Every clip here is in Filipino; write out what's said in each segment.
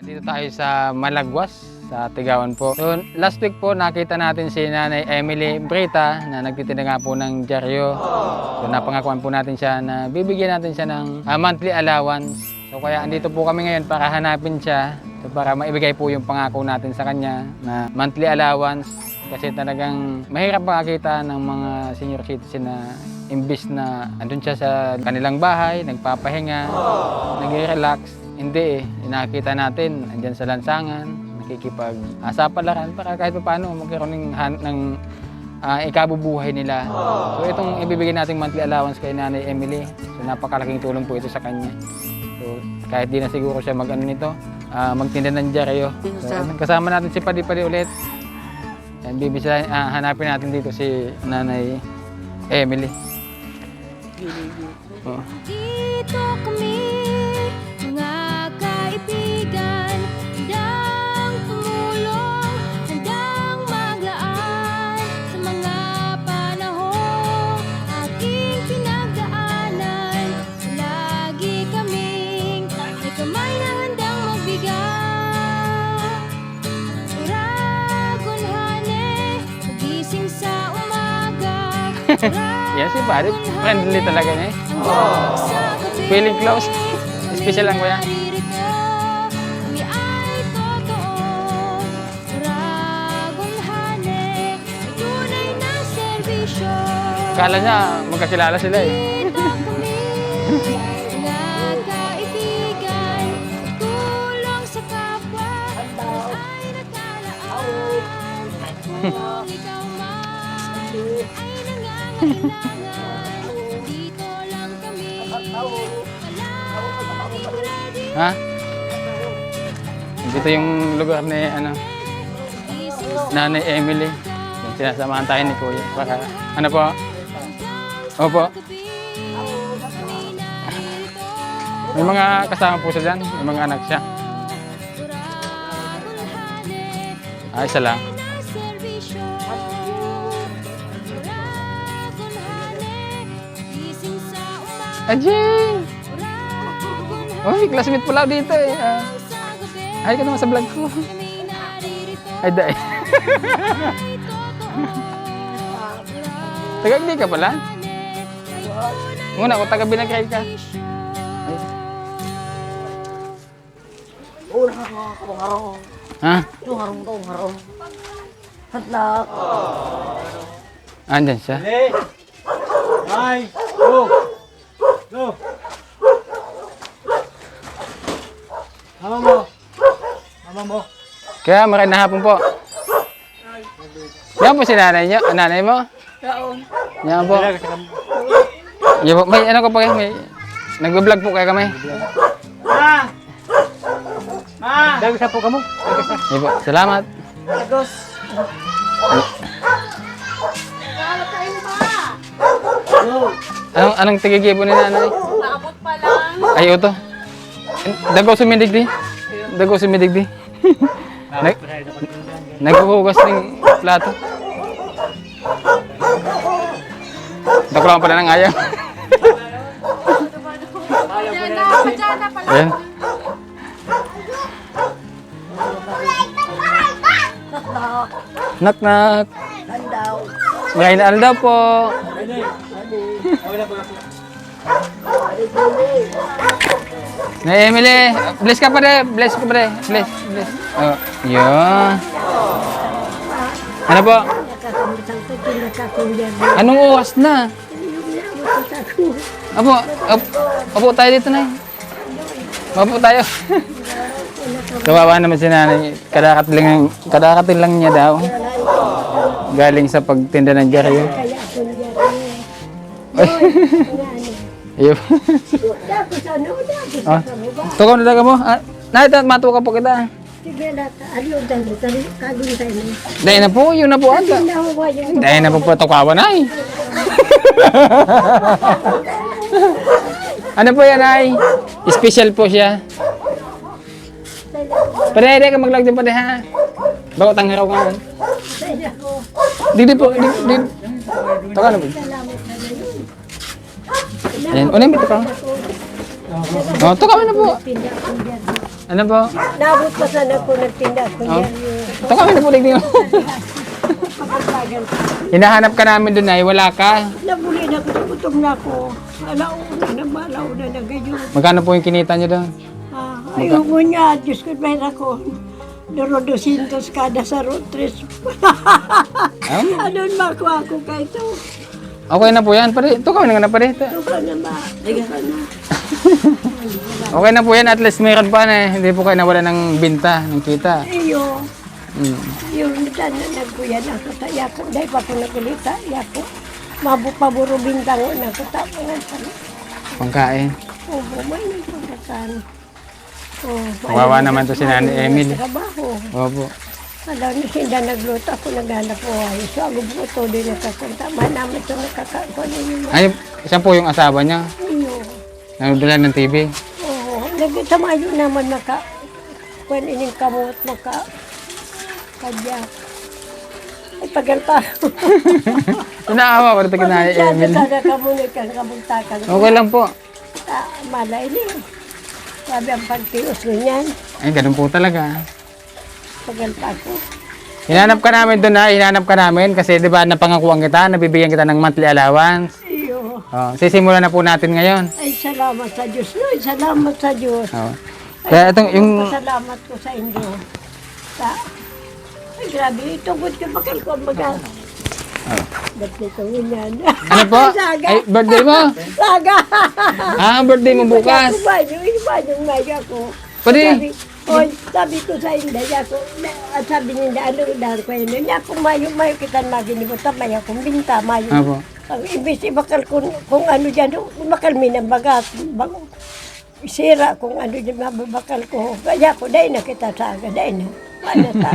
Dito tayo sa Malagwas, sa Tigawan po. So, last week po nakita natin si Nanay Emily Brita na nagtitinda nga po ng dyaryo. So napangakuan po natin siya na bibigyan natin siya ng monthly allowance. So kaya andito po kami ngayon para hanapin siya. So, para maibigay po yung pangako natin sa kanya na monthly allowance. Kasi talagang mahirap makakita ng mga senior citizen na imbis na andun siya sa kanilang bahay, nagpapahinga, nag-relax. Hindi eh, nakikita natin, andyan sa lansangan, nakikipag-asapalaran para kahit paano magkaroon ng ikabubuhay nila. So itong ibibigay nating monthly allowance kay Nanay Emily, so napakalaking tulong po ito sa kanya. So kahit di na siguro siya mag-ano nito, magtinda ng dyaryo. So, kasama natin si Padi-Padi ulit. And bibisa, hanapin natin dito si Nanay Emily. Oh. Dito kami, mga kaibigan, handang tumulong, handang maglaan sa mga panahong aking pinagdaanan. Lagi kaming may kamay na handang magbigay. Ragunhane, magising sa umaga. Yan si Padi, friendly talaga niya eh. Feeling close. Special lang kuya. Kala niya magkakilala sila eh. Ha? Dito yung lugar ni Nanay Emily. Yung sinasamahan tayo ni Kuya. Para, ano po? Opo. May mga kasama po siya dyan. May mga anak siya. Isa lang. Ajing! Oh, may classmate pala dito eh. Ay ka naman sa vlog ko. Ay, dahil. Taga-Binagay ka pala? Muna ako, taga-Binagay ka. Ay. Ha? Harong. Hatlak. Andyan siya. Ay! Go! Go! Mama mo. Kaya magandang hapon po. Yan po si nanay niyo, nanay mo? Yan po. Yan po. May ano ko po kayo, may nagbe-vlog po kayo kami. Ma! Dagsa po kamo. Yan po. Salamat. Agos. Anong tigigibo ni nanay? Nakabot pa lang. Ay, ito. Dagaw sumidigdi. Dagaw sumidigdi. Naghuhugas ng plato. Dako lang pala ng ayaw. Ayan. Knock knock. Ngayon na daw po. Na Emily, bless ka pa rin. Bless ka pa rin. Bless. Oh, yun. Ano po? Anong oras na? Apo tayo dito na. Mapo tayo. Kawawa naman si nanay. Kadakatil lang niya daw. Galing sa pagtinda ng dyaryo. Ayun. Tukaw na daga mo. Nakita, matuka po kita. Dahil na po, yun na po ata. Dahil na po tukawan ay. Ano po yan ay? Special po siya. Pwede ka mag-log din pa ha. Bago tangharaw nga. Didi po, didi. Tukaw na po. Ayan, ulit ito ka. Oh, tukaw na po. Ano po? Nabot pa sana ko nagtinda ko Oh. diyan. Ito kami na po tignan mo. Pagkagan. Hinahanap ka namin doon ay wala ka. Nabuli na ko, gutom na ako. Alauna na gayon. Magkano po yung kinita niyo doon? Ayaw mo niya, Diyos ko, mayroon ako. Duro 200 kada sa road trip. Ano makuha ko ka ito? Okay na po yan. Pare, ito kami na pare. Ito. Ito ka na ba? Ito ka na. Okay na po yan. At least meron pa na eh. Hindi po kayo nawala ng binta, ng kita. Iyo. Mm. Yung nagkuyan ako sa yako. Dahil pa ako nagkulita, yako. Mabupaburo bintang na ko. Tapangan pa na. Pangkain. Oo, may nagpagkakan. Kawawa naman to si Nanay Emily. Trabaho. Opo. Alam niyo, hindi nagluto ako, naghanap po ay. So, ako po ito din nakakunta. Manamit ito nakakakuha yung mga Ay, siya po yung asawa niya. iyo. Nanudula ng TV. Oo, nagtamayo naman kung ining kamot, kadyak. Ay, tagal pa. Naawa ko rin kay Nanay Emily. Sada kamunit kang kabuntakan. Okay lang po. Malay niyo. Sabi ang pagtios ko niyan. Ay, ganun po talaga. Tagal pa ako. Hinanap ka namin doon na, hinanap ka namin kasi 'di ba napangakuan kita, nabibigyan kita ng monthly allowance. Iyo. Oh, sisimulan na po natin ngayon. Ay, salamat sa Diyos. Ay, salamat sa Diyos. Oh. Kaya itong yung Salamat ko sa inyo. Ay, grabe. Tungkol ko bakal ko ang baga. Ba't nito yan? ano po? Saga. Ay, birthday mo? Saga! Birthday mo bukas. Iba yung maya ko. Pwede. Sabi ko sa inday ako, at sabi niya, ano dahil ko yun, niya kung mayo kita maginibutan, mayo kung binta, mayo. Apo. Ang ibig ibakal kung ano dyan, bakal minabagat, isira kung ano dyan mababakal ko. Kaya ko, dahil na kita saga, dahil na. Ano ta,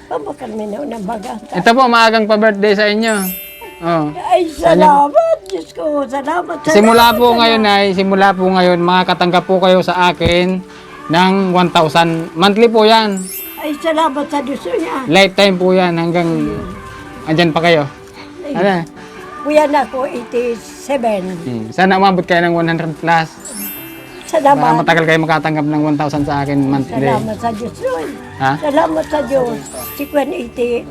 pabakal minaw na bagat. Ito po, maagang pa-birthday sa inyo. Oh. Ay, salamat, Diyos ko, salamat. Simula po ngayon ay, simula po ngayon, makakatanggap po kayo sa akin ng 1,000. Monthly po yan. Ay, salamat sa Diyos niya. Lifetime po yan hanggang andyan pa kayo. Ano? Kuya na ako, 87. Sana umabot kayo ng 100 plus. Para Salamat. matagal kayo makatanggap ng 1,000 sa akin monthly. Salamat sa Diyos. Lord. Ha? Salamat sa Diyos. Si Kuyan 80,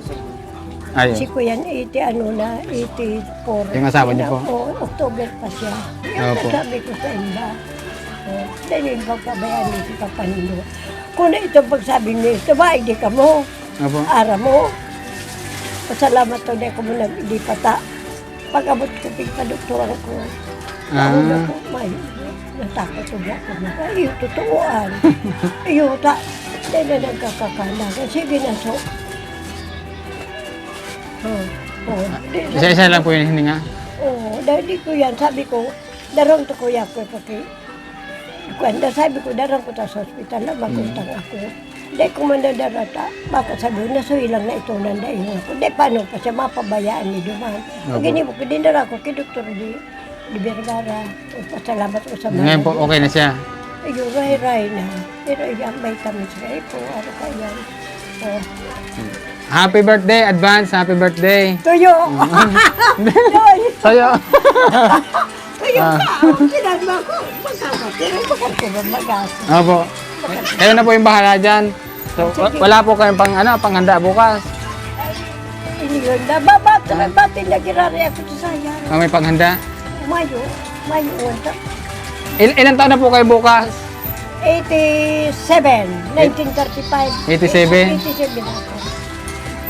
Ayun. si Kuyan 80, ano na, 84. Yung asawa niyo po? Oo, October pa siya. Yung Opo. sabi ko sa iba. Dahil yung pagkabayaan niyo si Papanindo. Kung na ito pagsabi niyo, ito ba, hindi ka mo, Opo. ara mo. Pasalamat to, di ko mo nag-idipata. Pag-abot ko, pagpadoktoran ko. Nauna ko, may natakot ko na ako na. Ay, totooan. Iyo, dahil na nagkakakalaga. Sige na, so. Isa-isa lang po yung hininga. Oo, dahil di ko yan, sabi ko, darong to kuya ko, pati, kwanda, sabi ko, darong ko ta sa hospital na magutang ako. Dahil ko man nadarata, baka sabi ko, nasuhi lang na ito nang dahil ako. Dahil paano pa siya mapabayaan ni Duman. Pag hindi mo, pinindara ko kay Dr. Di Vergara. Pasalamat ko sa mga. Ngayon po, okay na siya. Ayun, ray-ray na. Pero yung vitamins kayo po, ano kaya. Oh. Happy birthday, advance, happy birthday. Tuyo! Yoy! Sa'yo. Tuyo ka! Sinabi ako, magkakatiro, bakal ko ba magas? Opo. Kayo na po yung bahala dyan. So, wala po kayong panghanda bukas. Inilanda, batin na girari ako sa sayang. May panghanda. Mayo, wanta. Ilan taon na po kayo bukas? 87, 1935. 87? 87 ako.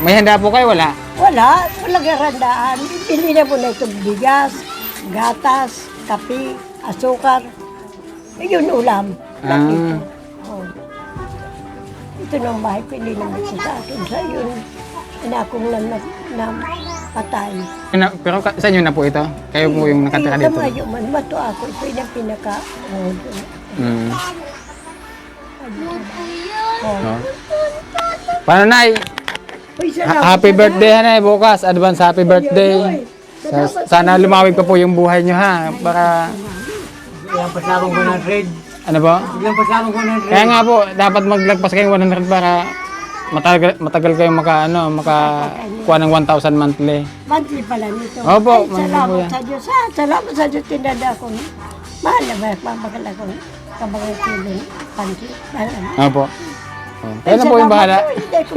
May handa po kayo, wala? Wala garandaan. Pili na po na itong bigas, gatas, kape, asukar. Yun ulam. Ito. Oh. Ito na ang bahay ko, hindi naman siya sa akin. Sa yun, inakong na patay. Pero sa inyo na po ito? Kayo po yung nakatira dito? Tamayo man, mato ako. Ito yung pinaka... Mm. Oh. No? Paano, Nay? Uy, salamat, Happy salamat. birthday, Nay. Bukas, advance happy birthday. Sana lumawig pa po yung buhay nyo, ha? Para, Ilang pasabong ko ng red. ano po? Ilang pasabong ko ng red. Kaya nga po, dapat maglagpas kayong 100 para matagal kayong makakuha ng 1,000 monthly. Monthly pala nito. Opo, Ay, monthly po salamat yan. sa Diyos. Salamat sa Diyos. Tinanda akong mahal na ba? Mapakala ko. Kabangay tulong. Pansi. Opo. Oh. Kayo na po yung bahala. Hindi ko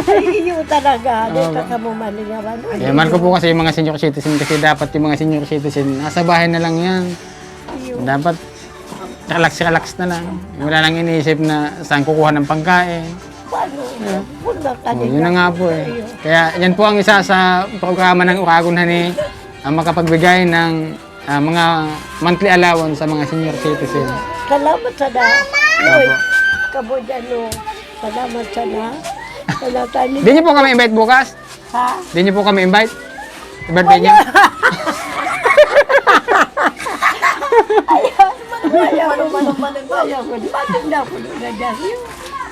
Ay, iyo talaga. Hindi ka kamumalingawan. Eh, mahal ko po kasi yung mga senior citizen kasi dapat yung mga senior citizen nasa bahay na lang yan. Dapat relax na lang. Wala lang iniisip na saan kukuha ng pangkain. Paano? Wala Oh, yun na nga po eh. Kaya yan po ang isa sa programa ng Uragon Honey ang makapagbigay ng mga monthly allowance sa mga senior citizen. Salamat sana. Loy, kabudyan salamat sana. Salamat sana. Di niyo po kami invite bukas? Ha? Di niyo po kami invite? I-birthday niya? Ayaw ko. Matinda ko na dyan.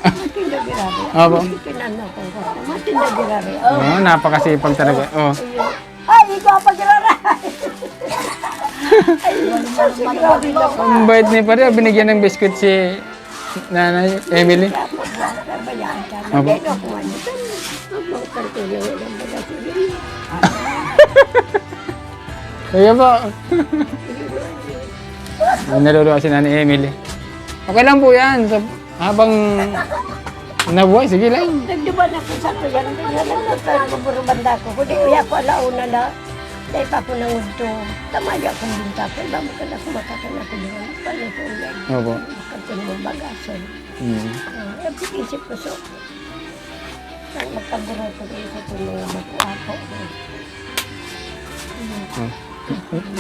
Matinda girari. Opo. Kinano ko. Matinda girari. Oo, napakasipag talaga. Oh. Ay, ikaw pa girari. Ay, grabe na ko. Ang bait niya pa rin, binigyan ng biscuit si Nanay Emily. Sabayaan ka. Opo. Hindi ako ano. Ang kartuyo ng mga sige. Kaya po. Naluluwa si Nanay Emily. Okay lang po yan. Habang nabuhay, sige lang. Nagduman ako sa tuyan. Nagpapuro banda ko. Kundi uya ko alauna na. Dahil pa ako nangunto. Tamayo akong binta ko. Iba mo ka na kumakakan ako doon. Paano ko ulit? Opo. Makapin mo bagasan. Isip ko so. Ang magkaburo ko isip ko mga makuha ko.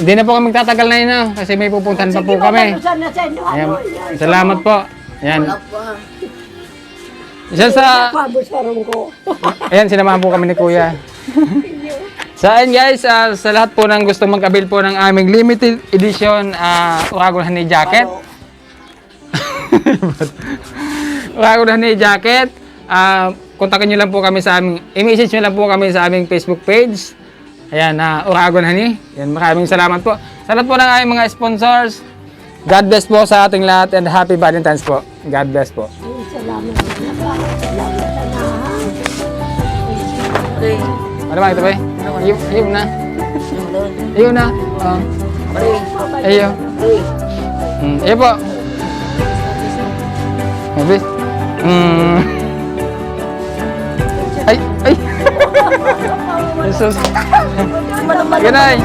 Hindi na po kami magtatagal na yun, kasi may pupuntahan pa po kami. Ayan, salamat po. Ayan. Isa sa... Pabos parang ko. Ayan, sinamahan po kami ni Kuya. So ayun guys, sa lahat po ng gustong mag-avail po ng aming limited edition Uragon Honey Jacket. Uragon Honey Jacket. Kontakin nyo lang po kami sa aming, i-message nyo lang po kami sa aming Facebook page. Ayan, Uragon Honey. Ayan, maraming salamat po. Sa lahat po ng aming mga sponsors. God bless po sa ating lahat and happy Valentine's po. God bless po. Salamat. Salamat na. Ano ba ito ba? Iyo na. Iyo na. Iyo. Iyo po. Mabis. Ay, ay. Jesus. Good night.